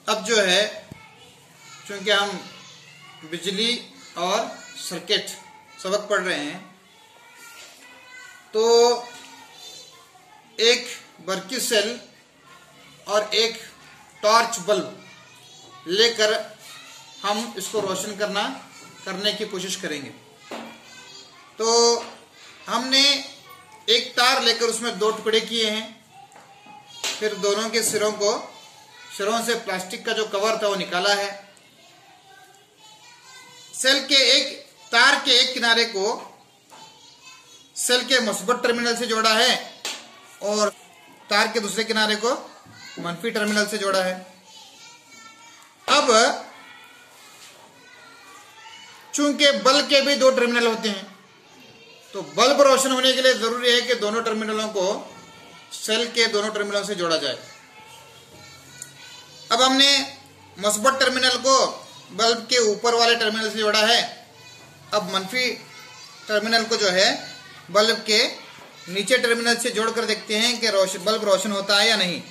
अब जो है, चूंकि हम बिजली और सर्किट सबक पढ़ रहे हैं, तो एक बरकी सेल और एक टॉर्च बल्ब लेकर हम इसको रोशन करने की कोशिश करेंगे। तो हमने एक तार लेकर उसमें दो टुकड़े किए हैं, फिर दोनों के सिरों से प्लास्टिक का जो कवर था वो निकाला है। सेल के तार के एक किनारे को सेल के मुस्बत टर्मिनल से जोड़ा है और तार के दूसरे किनारे को मनफी टर्मिनल से जोड़ा है। अब चूंकि बल्ब के भी दो टर्मिनल होते हैं, तो बल्ब रोशन होने के लिए जरूरी है कि दोनों टर्मिनलों को सेल के दोनों टर्मिनलों से जोड़ा जाए। अब हमने मुस्बत टर्मिनल को बल्ब के ऊपर वाले टर्मिनल से जोड़ा है। अब मनफी टर्मिनल को जो है बल्ब के नीचे टर्मिनल से जोड़कर देखते हैं कि बल्ब रोशन होता है या नहीं।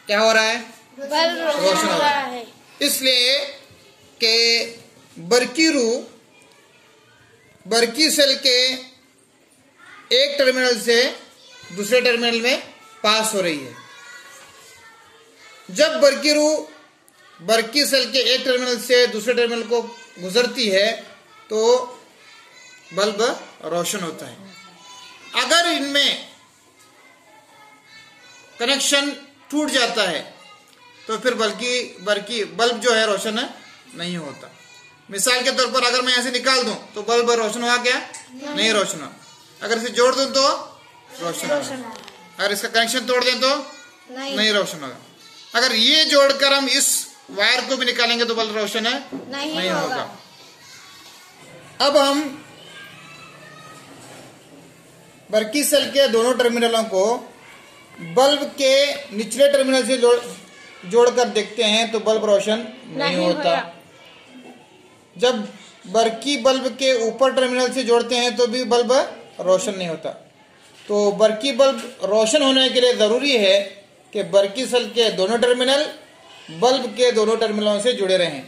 क्या हो रहा है? बल्ब रोशन हो रहा है। इसलिए कि बरकी सेल के एक टर्मिनल से दूसरे टर्मिनल में पास हो रही है। जब बरकी सेल के एक टर्मिनल से दूसरे टर्मिनल को गुजरती है तो बल्ब रोशन होता है। अगर इनमें कनेक्शन टूट जाता है तो फिर बल्ब जो है रोशन नहीं होता। मिसाल के तौर पर अगर मैं ऐसे निकाल दूं तो बल्ब रोशन हुआ क्या? नहीं रोशन हुआ। अगर इसे जोड़ दूं तो रोशन होगा। अगर इसका कनेक्शन तोड़ दें तो नहीं रोशन होगा। अगर ये जोड़कर हम इस वायर को भी निकालेंगे तो बल्ब रोशन नहीं होगा। अब हम बरकी सेल के दोनों टर्मिनलों को बल्ब के निचले टर्मिनल से जोड़कर देखते हैं तो बल्ब रोशन नहीं होता। जब बरकी बल्ब के ऊपर टर्मिनल से जोड़ते हैं तो भी बल्ब रोशन नहीं होता। तो बरकी बल्ब रोशन होने के लिए जरूरी है कि बरकी सेल के दोनों टर्मिनल बल्ब के दोनों टर्मिनलों से जुड़े रहें।